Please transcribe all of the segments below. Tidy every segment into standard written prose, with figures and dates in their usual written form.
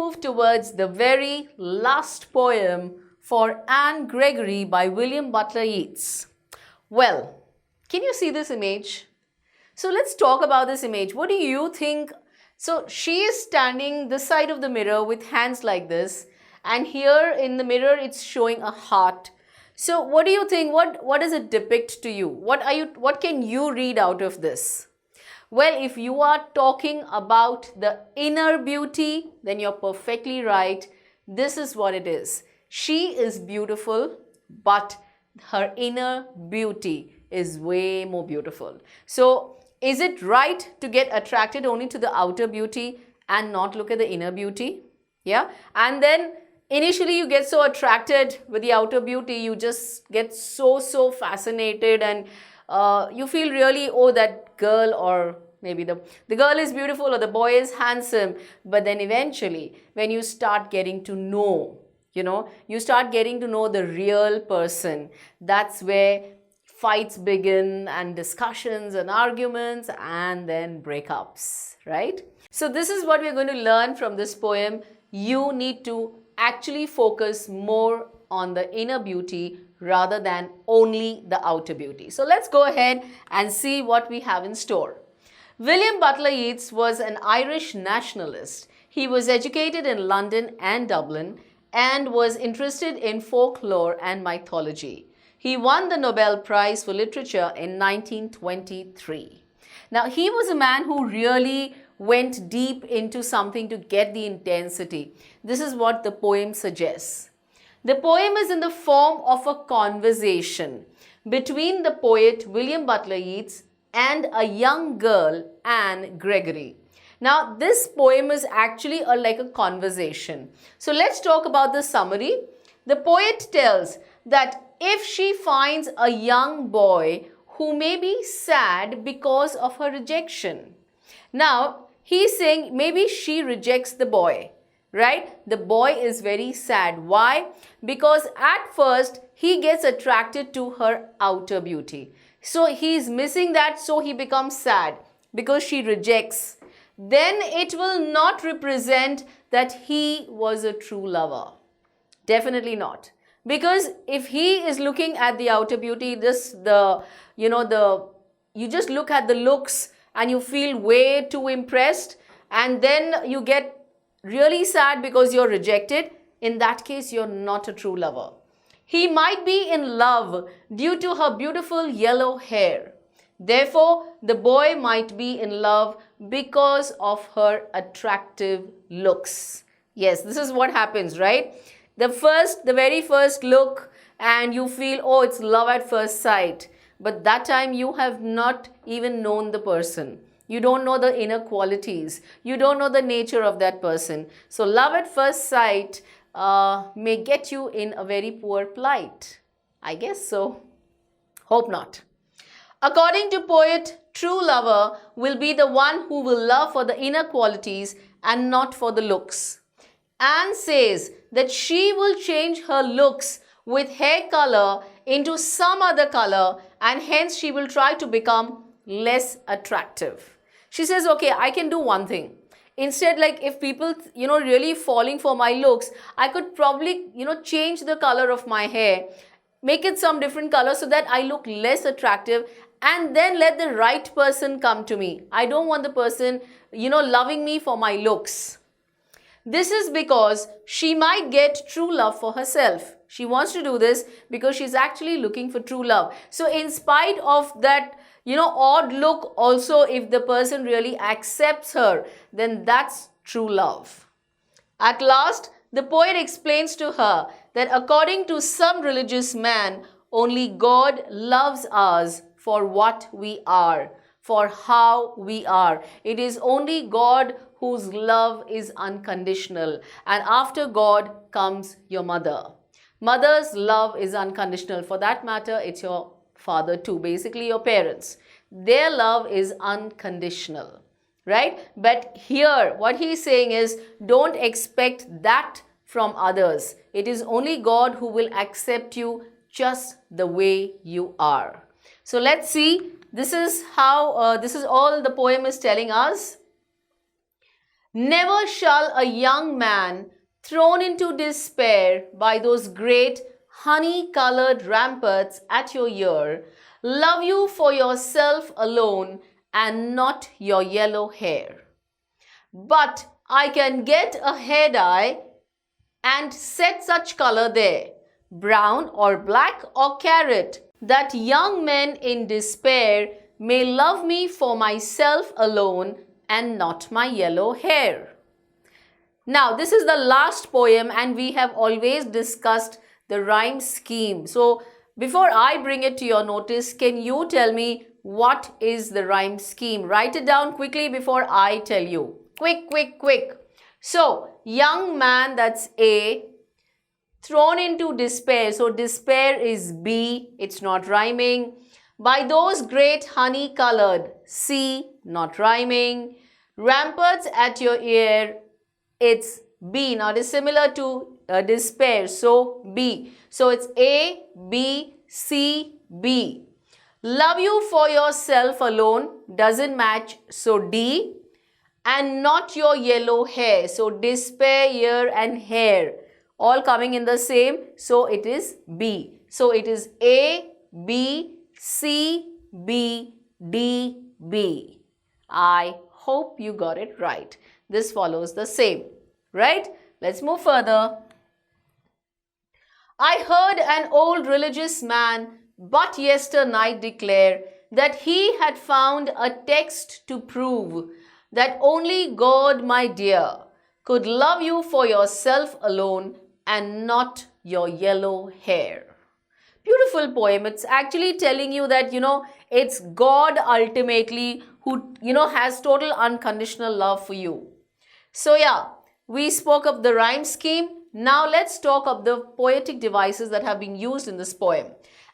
move towards the very last poem, For Anne Gregory by William Butler Yeats. Well, can you see this image? So let's talk about this image. What do you think? So she is standing this side of the mirror with hands like this, and here in the mirror it's showing a heart. So what do you think? What does it depict to you? What can you read out of this? Well, if you are talking about the inner beauty, then you're perfectly right. This is what it is. She is beautiful, but her inner beauty is way more beautiful. So is it right to get attracted only to the outer beauty and not look at the inner beauty? Yeah. And then initially you get so attracted with the outer beauty, you just get so fascinated, and you feel really, oh, that girl, or maybe the girl is beautiful or the boy is handsome. But then eventually when you start getting to know, you start getting to know the real person, that's where fights begin and discussions and arguments and then breakups, right? So this is what we're going to learn from this poem. You need to actually focus more on the inner beauty rather than only the outer beauty. So let's go ahead and see what we have in store. William Butler Yeats was an Irish nationalist. He was educated in London and Dublin and was interested in folklore and mythology. He won the Nobel Prize for Literature in 1923. Now, he was a man who really went deep into something to get the intensity. This is what the poem suggests. The poem is in the form of a conversation between the poet William Butler Yeats and a young girl, Anne Gregory. Now, this poem is actually like a conversation. So let's talk about the summary. The poet tells that if she finds a young boy who may be sad because of her rejection. Now, he's saying maybe she rejects the boy, right? The boy is very sad. Why? Because at first he gets attracted to her outer beauty. So he's missing that, so he becomes sad because she rejects. Then it will not represent that he was a true lover. Definitely not. Because if he is looking at the outer beauty, you just look at the looks and you feel way too impressed, and then you get really sad because you're rejected. In that case, you're not a true lover. He might be in love due to her beautiful yellow hair. Therefore, the boy might be in love because of her attractive looks. Yes, this is what happens, right? The very first look, and you feel, oh, it's love at first sight. But that time you have not even known the person. You don't know the inner qualities. You don't know the nature of that person. So love at first sight may get you in a very poor plight. I guess so. Hope not. According to poet, true lover will be the one who will love for the inner qualities and not for the looks. Anne says that she will change her looks with hair color into some other color, and hence she will try to become less attractive. She says, okay, I can do one thing. Instead, like if people, really falling for my looks, I could probably, change the color of my hair, make it some different color so that I look less attractive, and then let the right person come to me. I don't want the person, loving me for my looks. This is because she might get true love for herself. She wants to do this because she's actually looking for true love. So in spite of that, odd look, also if the person really accepts her, then that's true love. At last, the poet explains to her that according to some religious man, only God loves us for what we are, for how we are. It is only God whose love is unconditional. And after God comes your mother. Mother's love is unconditional. For that matter, it's your father too, basically your parents. Their love is unconditional, right? But here, what he's saying is, don't expect that from others. It is only God who will accept you just the way you are. So let's see. This is how, this is all the poem is telling us. Never shall a young man, thrown into despair by those great honey-colored ramparts at your ear, love you for yourself alone and not your yellow hair. But I can get a hair dye and set such color there, brown or black or carrot, that young men in despair may love me for myself alone and not my yellow hair. Now, this is the last poem and we have always discussed the rhyme scheme. So, before I bring it to your notice, can you tell me what is the rhyme scheme? Write it down quickly before I tell you. Quick, quick, quick. So, young man, that's A. Thrown into despair. So, despair is B. It's not rhyming. By those great honey colored. C. Not rhyming. Ramparts at your ear. It's B. Now, it is similar to despair. So, B. So, it's A, B, C, B. Love you for yourself alone. Doesn't match. So, D. And not your yellow hair. So, despair, ear and hair. All coming in the same. So, it is B. So, it is A, B, C, B, D, B. I hope you got it right. This follows the same. Right? Let's move further. I heard an old religious man but yesternight declare that he had found a text to prove that only God, my dear, could love you for yourself alone and not your yellow hair. Beautiful poem. It's actually telling you that, it's God ultimately who, has total unconditional love for you. So yeah, we spoke of the rhyme scheme. Now let's talk of the poetic devices that have been used in this poem.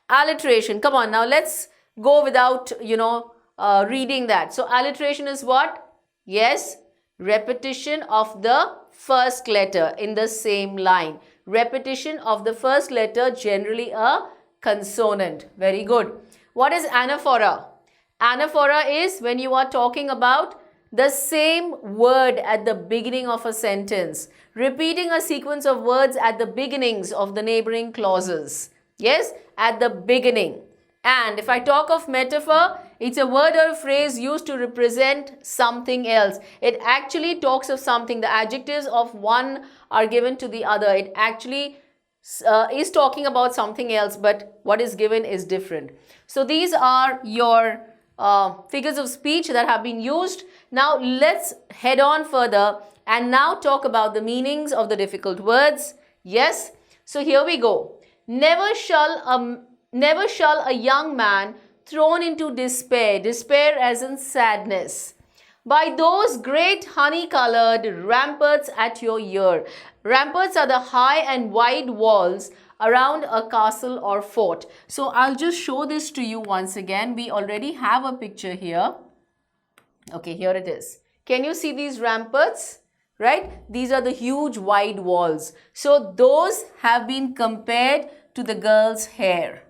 Alliteration. Come on, now let's go without, reading that. So alliteration is what? Yes, repetition of the first letter in the same line. Repetition of the first letter, generally a consonant. Very good. What is anaphora? Anaphora is when you are talking about the same word at the beginning of a sentence, repeating a sequence of words at the beginnings of the neighboring clauses. Yes, at the beginning. And if I talk of metaphor, it's a word or a phrase used to represent something else. It actually talks of something. The adjectives of one are given to the other. It actually is talking about something else, but what is given is different. So these are your figures of speech that have been used. Now let's head on further and now talk about the meanings of the difficult words. Yes, so here we go. Never shall a young man thrown into despair, despair as in sadness, by those great honey-colored ramparts at your ear. Ramparts are the high and wide walls around a castle or fort. So I'll just show this to you once again. We already have a picture here. Okay, here it is. Can you see these ramparts? Right? These are the huge wide walls. So those have been compared to the girl's hair.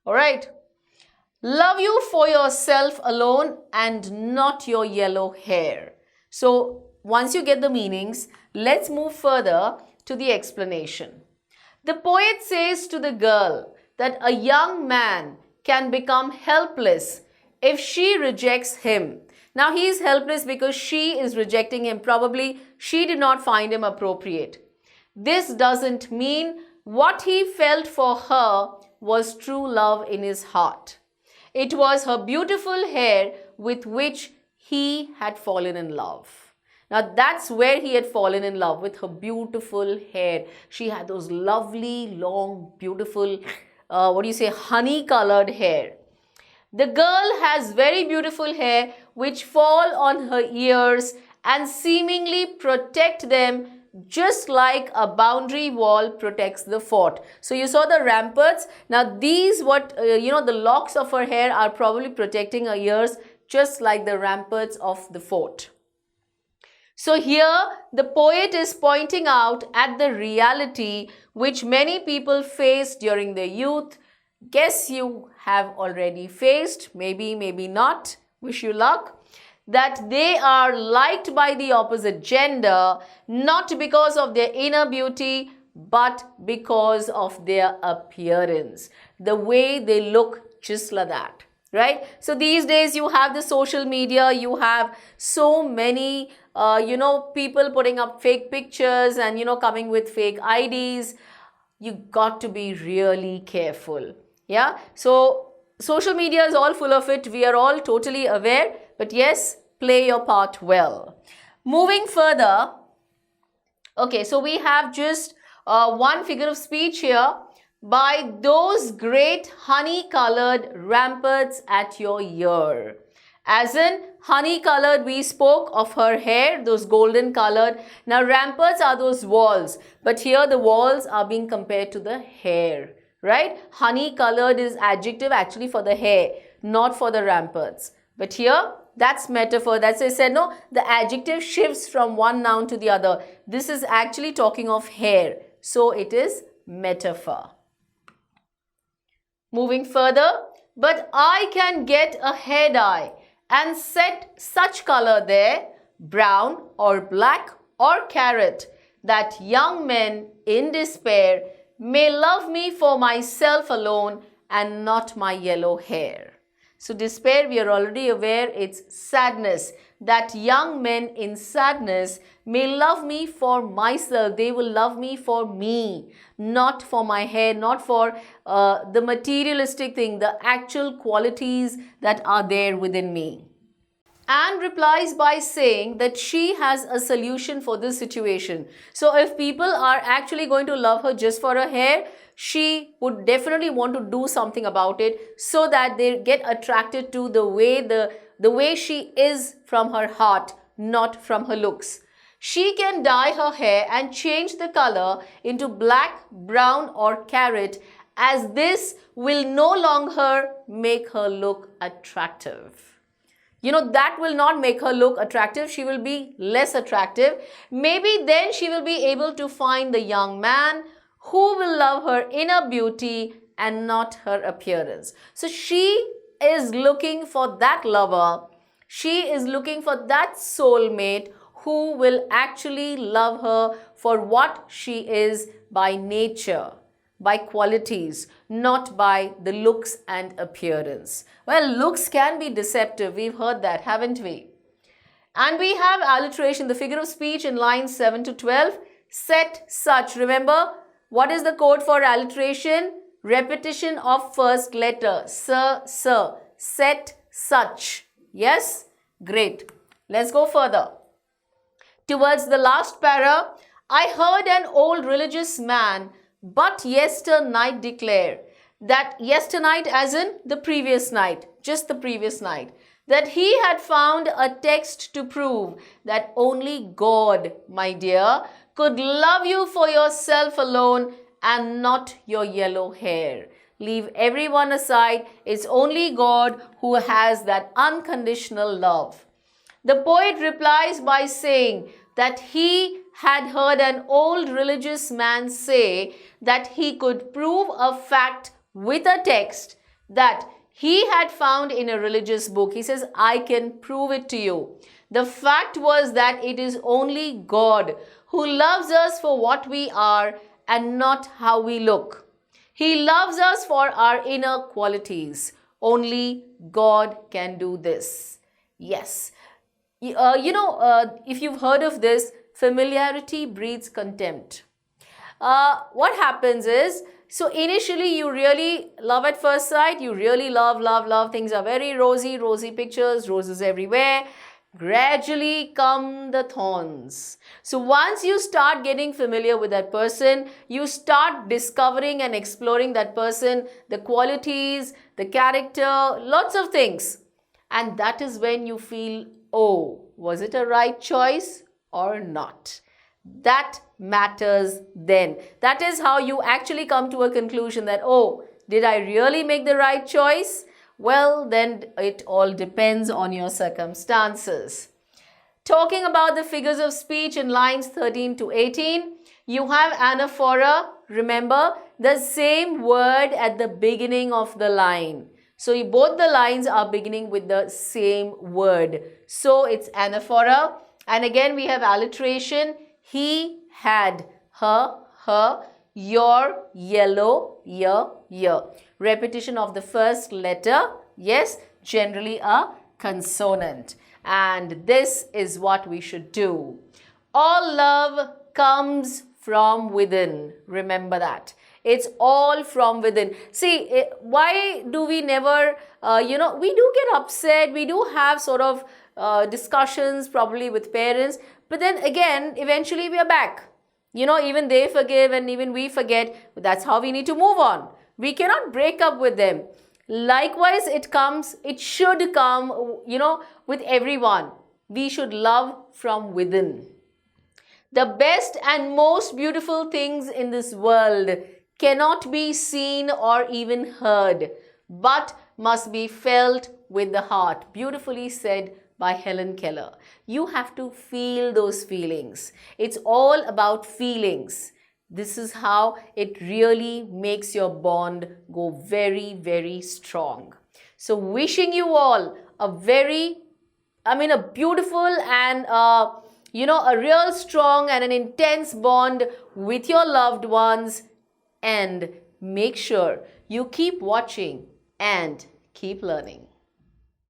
Alright. Love you for yourself alone and not your yellow hair. So once you get the meanings, let's move further to the explanation. The poet says to the girl that a young man can become helpless if she rejects him. Now he is helpless because she is rejecting him. Probably she did not find him appropriate. This doesn't mean what he felt for her was true love in his heart. It was her beautiful hair with which he had fallen in love. Now that's where he had fallen in love, with her beautiful hair. She had those lovely, long, beautiful, honey-colored hair. The girl has very beautiful hair which fall on her ears and seemingly protect them just like a boundary wall protects the fort. So you saw the ramparts. Now these the locks of her hair are probably protecting her ears just like the ramparts of the fort. So here the poet is pointing out at the reality which many people face during their youth. Guess you have already faced, maybe, maybe not. Wish you luck. that they are liked by the opposite gender, not because of their inner beauty, but because of their appearance, the way they look, just like that, right? So these days you have the social media, you have so many people putting up fake pictures and coming with fake IDs. You got to be really careful. Yeah, so social media is all full of it, we are all totally aware, but yes, play your part well. Moving further, okay, so we have just one figure of speech here. By those great honey-colored ramparts at your ear. As in, honey-colored, we spoke of her hair, those golden-colored. Now, ramparts are those walls, but here the walls are being compared to the hair, right? Honey-colored is adjective actually for the hair, not for the ramparts. But here, that's metaphor. That's why I said, no, the adjective shifts from one noun to the other. This is actually talking of hair, so it is metaphor. Moving further, but I can get a hair dye and set such color there, brown or black or carrot, that young men in despair may love me for myself alone and not my yellow hair. So despair, we are already aware, it's sadness. That young men in sadness may love me for myself. They will love me for me, not for my hair, not for the materialistic thing, the actual qualities that are there within me. Anne replies by saying that she has a solution for this situation. So if people are actually going to love her just for her hair, she would definitely want to do something about it so that they get attracted to the way she is from her heart, not from her looks. She can dye her hair and change the color into black, brown or carrot, as this will no longer make her look attractive. That will not make her look attractive. She will be less attractive. Maybe then she will be able to find the young man who will love her inner beauty and not her appearance. So she is looking for that lover. She is looking for that soulmate who will actually love her for what she is by nature, by qualities, not by the looks and appearance. Well, looks can be deceptive. We've heard that, haven't we? And we have alliteration, the figure of speech in lines 7 to 12. Set such. Remember, what is the code for alliteration? Repetition of first letter. Sir, sir. Set such. Yes? Great. Let's go further. Towards the last para, I heard an old religious man but yesternight declare, that yesternight as in the previous night, just the previous night, that he had found a text to prove that only God, my dear, could love you for yourself alone and not your yellow hair. Leave everyone aside. It's only God who has that unconditional love. The poet replies by saying that he had heard an old religious man say that he could prove a fact with a text that he had found in a religious book. He says, I can prove it to you. The fact was that it is only God who loves us for what we are and not how we look. He loves us for our inner qualities. Only God can do this. Yes. If you've heard of this, familiarity breeds contempt. What happens is, so initially you really love at first sight, you really love, things are very rosy pictures, roses everywhere. Gradually come the thorns. So once you start getting familiar with that person, you start discovering and exploring that person, the qualities, the character, lots of things. And that is when you feel, oh, was it a right choice or not? That matters then. That is how you actually come to a conclusion that, oh, did I really make the right choice? Well, then it all depends on your circumstances. Talking about the figures of speech in lines 13 to 18, you have anaphora. Remember, the same word at the beginning of the line. So both the lines are beginning with the same word. So it's anaphora. And again we have alliteration. He had, her, your, yellow, year. Repetition of the first letter, yes, generally a consonant. And this is what we should do. All love comes from within. Remember that. It's all from within. See, why do we never, we do get upset. We do have sort of discussions probably with parents. But then again, eventually we are back. Even they forgive and even we forget. But that's how we need to move on. We cannot break up with them. Likewise, it should come, with everyone. We should love from within. The best and most beautiful things in this world cannot be seen or even heard, but must be felt with the heart. Beautifully said by Helen Keller. You have to feel those feelings. It's all about feelings. This is how it really makes your bond go very, very strong. So wishing you all a beautiful and a real strong and an intense bond with your loved ones. And make sure you keep watching and keep learning.